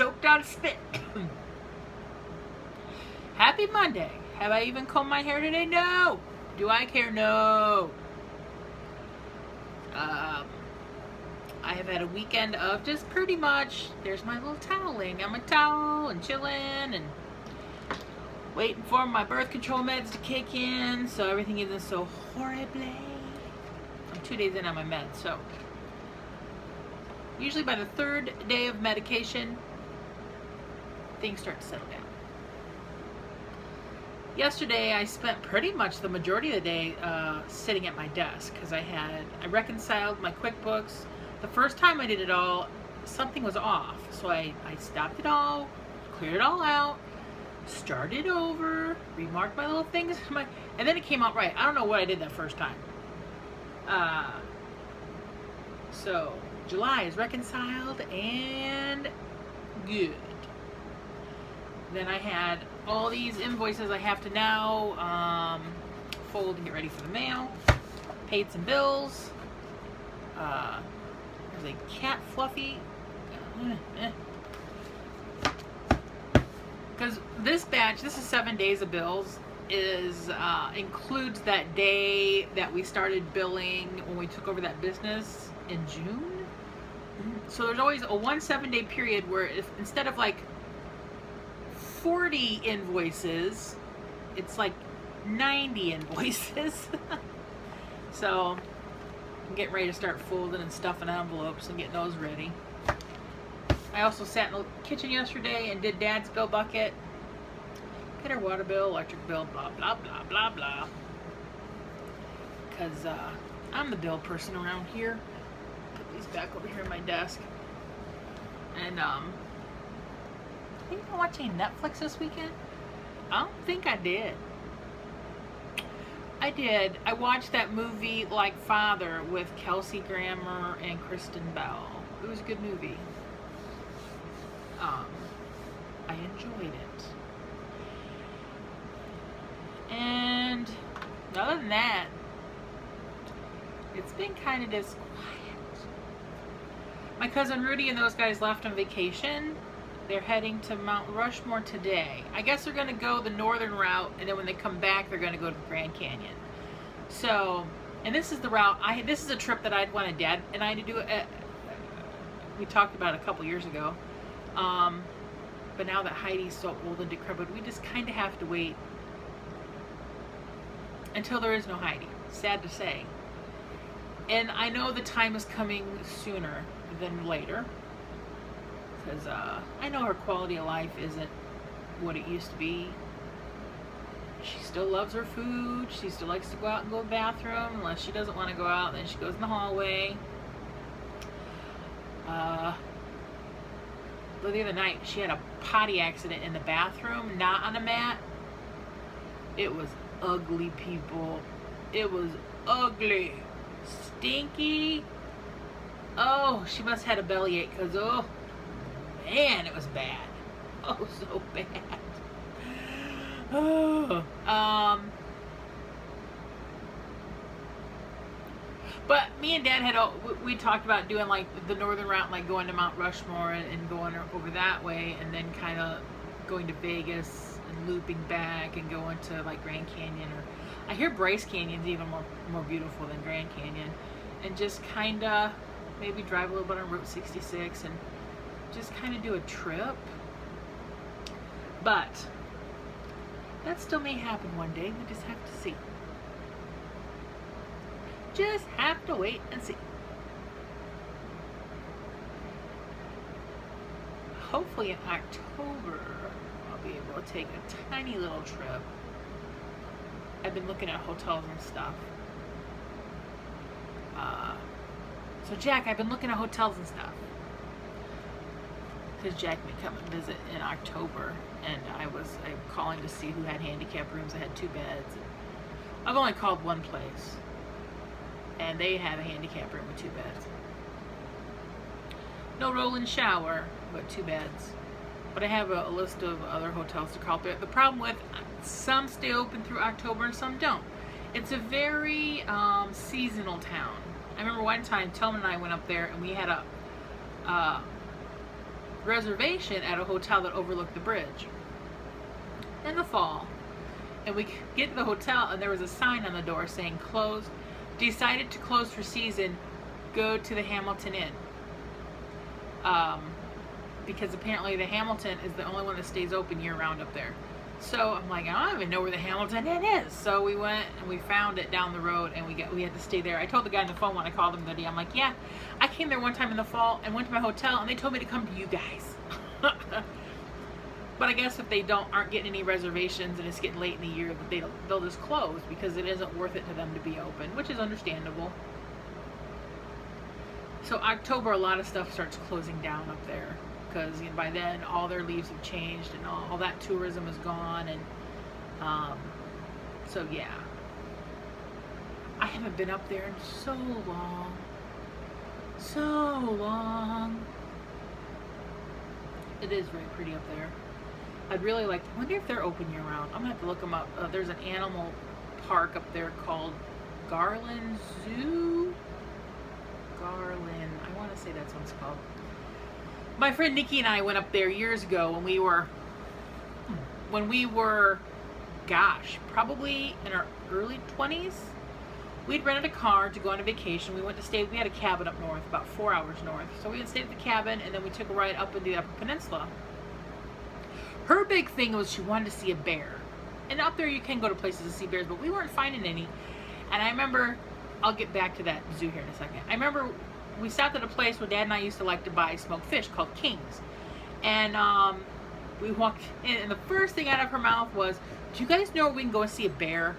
choked on spit. Happy Monday. Have I even combed my hair today? No. Do I care? No. I have had a weekend of just pretty much, there's my little towel laying on my towel and chilling and waiting for my birth control meds to kick in so everything isn't so horrible. I'm 2 days in on my meds, so usually by the third day of medication, things start to settle down. Yesterday, I spent pretty much the majority of the day sitting at my desk because I reconciled my QuickBooks. The first time I did it all, something was off. So I stopped it all, cleared it all out, started over, remarked my little things, and then it came out right. I don't know what I did that first time. So July is reconciled and good. Then I had all these invoices I have to now fold and get ready for the mail. Paid some bills. There's a cat Fluffy. Because this batch, this is 7 days of bills, includes that day that we started billing when we took over that business in June. So there's always a 1 7-day period where if instead of like 40 invoices, it's like 90 invoices. So I'm getting ready to start folding and stuffing envelopes and getting those ready. I also sat in the kitchen yesterday and did Dad's bill bucket. Paid our water bill, electric bill, blah, blah, blah, blah, blah. Because I'm the bill person around here. Put these back over here on my desk. And I think I watched any Netflix this weekend. I don't think I did. I did. I watched that movie Like Father with Kelsey Grammer and Kristen Bell. It was a good movie. I enjoyed it. And other than that, it's been kind of just quiet. My cousin Rudy and those guys left on vacation. They're heading to Mount Rushmore today. I guess they're going to go the northern route, and then when they come back, they're going to go to the Grand Canyon. So, and this is the route, this is a trip that I'd wanted Dad and I to do. We talked about it a couple years ago. But now that Heidi's so old and decrepit, we just kind of have to wait until there is no Heidi. Sad to say. And I know the time is coming sooner than later. Because I know her quality of life isn't what it used to be. She still loves her food. She still likes to go out and go to the bathroom. Unless she doesn't want to go out, then she goes in the hallway. But the other night, she had a potty accident in the bathroom, not on a mat. It was ugly, people. It was ugly. Stinky. Oh, she must have had a bellyache because, oh, man, it was bad. Oh, so bad. Oh. But me and Dad we talked about doing like the northern route, like going to Mount Rushmore and going over that way, and then kind of going to Vegas and looping back and going to like Grand Canyon, or I hear Bryce Canyon's even more beautiful than Grand Canyon, and just kind of maybe drive a little bit on Route 66 and just kind of do a trip. But that still may happen one day. We just have to see. Just have to wait and see. Hopefully in October, I'll be able to take a tiny little trip. I've been looking at hotels and stuff. So Jack, I've been looking at hotels and stuff. Because Jack may come and visit in October, and I'm calling to see who had handicap rooms. I had 2 beds. I've only called one place, and they have a handicap room with 2 beds. No roll-in shower, but 2 beds. But I have a list of other hotels to call. But the problem with some stay open through October and some don't. It's a very seasonal town. I remember one time Tillman and I went up there, and we had reservation at a hotel that overlooked the bridge in the fall. And we get to the hotel, and there was a sign on the door saying closed. Decided to close for season. Go to the Hamilton Inn. Because apparently the Hamilton is the only one that stays open year round up there. So I'm like, I don't even know where the Hamilton Inn is. So we went and we found it down the road, and we had to stay there. I told the guy on the phone when I called him the day, I'm like, yeah, I came there one time in the fall and went to my hotel, and they told me to come to you guys. But I guess if they aren't getting any reservations and it's getting late in the year, they'll just close because it isn't worth it to them to be open, which is understandable. So October, a lot of stuff starts closing down up there because by then all their leaves have changed and all that tourism is gone, and so yeah, I haven't been up there in so long. It is very pretty up there. I'd really like to, I wonder if they're open year round. I'm gonna have to look them up. There's an animal park up there called Garland Zoo. Garland, I want to say that's what it's called. My friend Nikki and I went up there years ago when we were, gosh, probably in our early 20s. We'd rented a car to go on a vacation. We had a cabin up north, about 4 hours north. So we stayed at the cabin, and then we took a ride up into the Upper Peninsula. Her big thing was she wanted to see a bear. And up there you can go to places to see bears, but we weren't finding any. And I remember, I'll get back to that zoo here in a second. I remember we stopped at a place where Dad and I used to like to buy smoked fish called King's. And we walked in, and the first thing out of her mouth was, do you guys know where we can go and see a bear?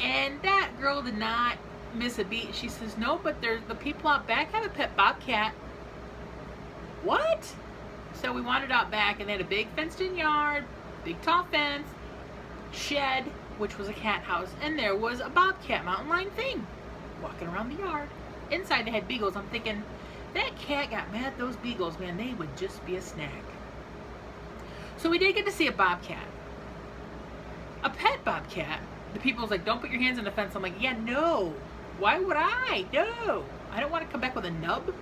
And that girl did not miss a beat. She says, no, but there's the people out back have a pet bobcat. What? So we wandered out back, and they had a big fenced-in yard, big tall fence, shed, which was a cat house, and there was a bobcat mountain lion thing walking around the yard. Inside they had beagles. I'm thinking, that cat got mad at those beagles, man. They would just be a snack. So we did get to see a bobcat. A pet bobcat. The people was like, don't put your hands on the fence. I'm like, yeah, no. Why would I? No. I don't want to come back with a nub.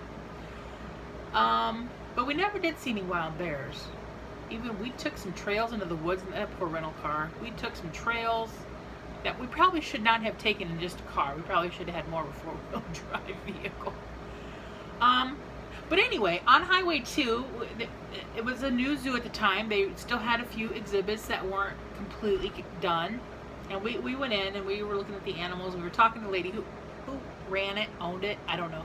But we never did see any wild bears. Even we took some trails into the woods in that poor rental car. We took some trails that we probably should not have taken in just a car. We probably should have had more of a four-wheel drive vehicle. But anyway, on Highway 2, it was a new zoo at the time. They still had a few exhibits that weren't completely done. And we went in and we were looking at the animals. We were talking to the lady who ran it, owned it, I don't know.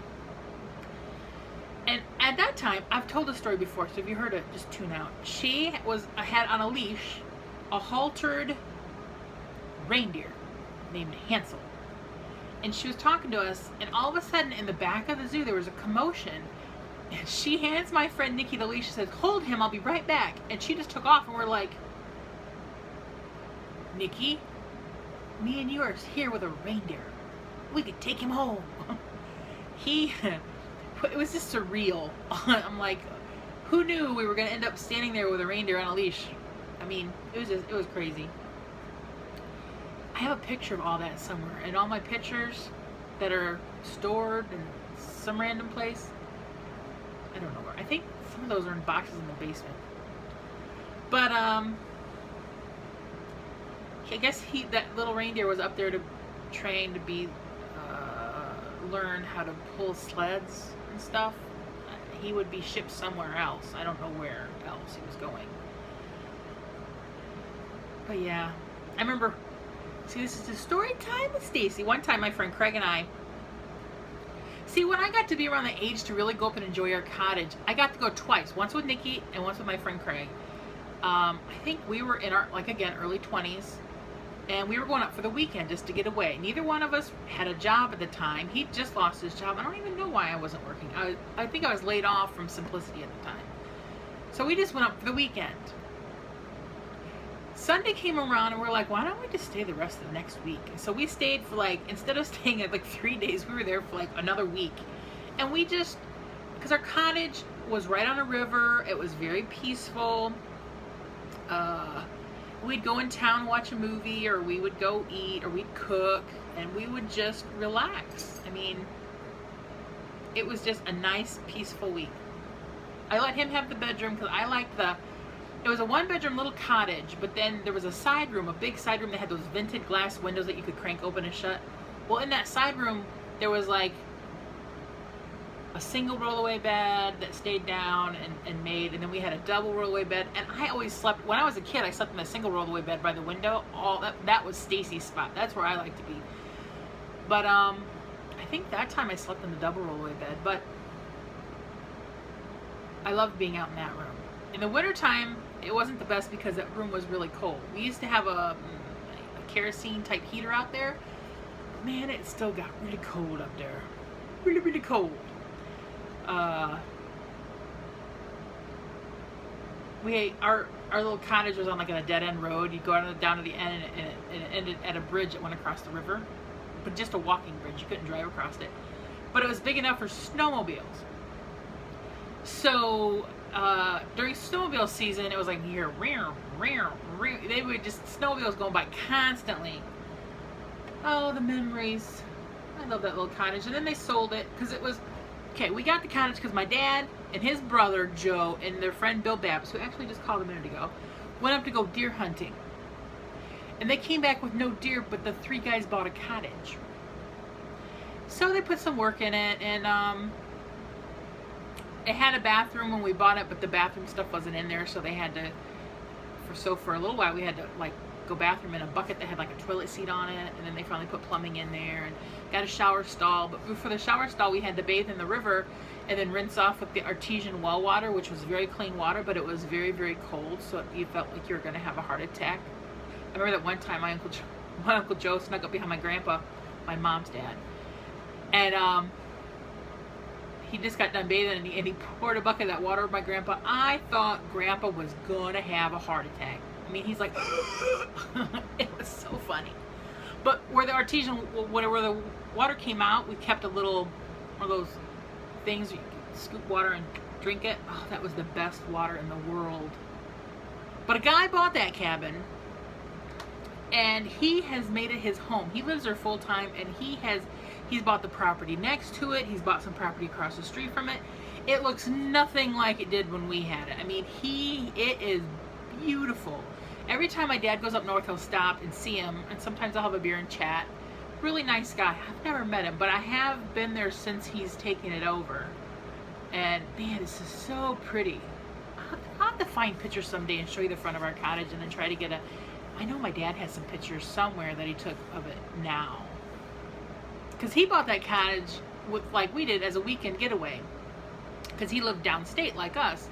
And at that time, I've told the story before, so if you heard it, just tune out. She had on a leash a haltered reindeer named Hansel. And she was talking to us, and all of a sudden in the back of the zoo there was a commotion. And she hands my friend Nikki the leash. She says, hold him, I'll be right back. And she just took off, and we're like, Nikki, me and you are here with a reindeer. We could take him home. It was just surreal. I'm like, who knew we were going to end up standing there with a reindeer on a leash? I mean, it was crazy. I have a picture of all that somewhere, and all my pictures that are stored in some random place, I don't know where. I think some of those are in boxes in the basement. But I guess that little reindeer was up there to train to be learn how to pull sleds and stuff. He would be shipped somewhere else. I don't know where else he was going. But yeah, I remember. See, this is a story time with Stacy. One time, my friend Craig and I. See, when I got to be around the age to really go up and enjoy our cottage, I got to go twice. Once with Nikki and once with my friend Craig. I think we were in our, like again, early 20s. And we were going up for the weekend just to get away. Neither one of us had a job at the time. He just lost his job. I don't even know why I wasn't working. I think I was laid off from Simplicity at the time. So we just went up for the weekend. Sunday came around and we're like, why don't we just stay the rest of the next week? So we stayed for instead of staying at 3 days, we were there for another week. And we just, because our cottage was right on a river, it was very peaceful. We'd go in town, watch a movie, or we would go eat, or we'd cook, and we would just relax. I mean, it was just a nice, peaceful week. I let him have the bedroom because I liked it was a 1-bedroom little cottage, but then there was a side room, a big side room that had those vented glass windows that you could crank open and shut. Well, in that side room, there was like a single rollaway bed that stayed down and made, and then we had a double rollaway bed. And I always slept, when I was a kid, I slept in a single rollaway bed by the window. That was Stacy's spot. That's where I like to be. But I think that time I slept in the double rollaway bed. But I loved being out in that room. In the wintertime, it wasn't the best because that room was really cold. We used to have a kerosene type heater out there. Man, it still got really cold up there. Really, really cold. Our little cottage was on like a dead end road. You'd go down to the end, and it ended at a bridge that went across the river, but just a walking bridge. You couldn't drive across it, but it was big enough for snowmobiles. So during snowmobile season, it was like here, they would just snowmobiles going by constantly. Oh, the memories. I love that little cottage. And then they sold it because it was okay. We got the cottage because my dad and his brother Joe and their friend Bill Babs, who actually just called a minute ago, went up to go deer hunting. And they came back with no deer, but the 3 guys bought a cottage. So they put some work in it, and it had a bathroom when we bought it, but the bathroom stuff wasn't in there, so they had to, for a little while, we had to like go bathroom in a bucket that had like a toilet seat on it, and then they finally put plumbing in there and got a shower stall. But for the shower stall, we had to bathe in the river and then rinse off with the artesian well water, which was very clean water, but it was very, very cold, so you felt like you were going to have a heart attack. I remember that one time my Uncle Joe snuck up behind my grandpa, my mom's dad, and he just got done bathing, and he poured a bucket of that water over my grandpa. I thought grandpa was going to have a heart attack. I mean, he's like, it was so funny. But where the artesian, where the water came out, we kept a little, one of those things where you can scoop water and drink it. Oh, that was the best water in the world. But a guy bought that cabin, and he has made it his home. He lives there full time, and he's bought the property next to it. He's bought some property across the street from it. It looks nothing like it did when we had it. I mean, it is beautiful. Every time my dad goes up north, he'll stop and see him, and sometimes I'll have a beer and chat. Really nice guy. I've never met him, but I have been there since he's taken it over. And man, this is so pretty. I'll have to find pictures someday and show you the front of our cottage, and then try to get I know my dad has some pictures somewhere that he took of it now. Because he bought that cottage with, like we did, as a weekend getaway. Because he lived downstate like us.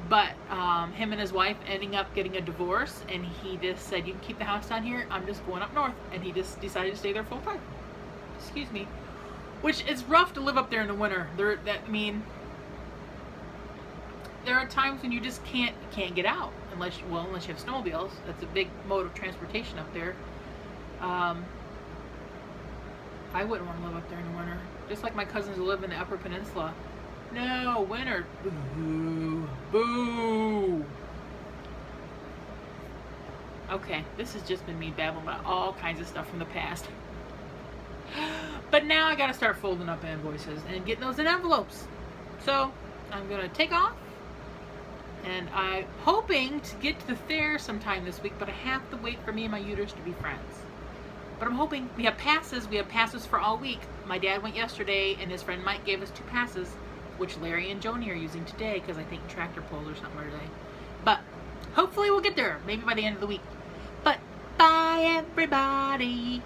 But him and his wife ending up getting a divorce, and he just said, you can keep the house down here, I'm just going up north. And he just decided to stay there full time. Excuse me. Which is rough to live up there in the winter. There are times when you just can't get out unless you have snowmobiles. That's a big mode of transportation up there. I wouldn't want to live up there in the winter. Just like my cousins who live in the Upper Peninsula. No, winter. Boo. Boo. Okay, this has just been me babbling about all kinds of stuff from the past. But now I gotta start folding up invoices and getting those in envelopes. So, I'm gonna take off. And I'm hoping to get to the fair sometime this week, but I have to wait for me and my uterus to be friends. But I'm hoping. We have passes. We have passes for all week. My dad went yesterday, and his friend Mike gave us 2 passes, which Larry and Joni are using today, because I think tractor pulls or something are today. But hopefully we'll get there, maybe by the end of the week. But bye, everybody.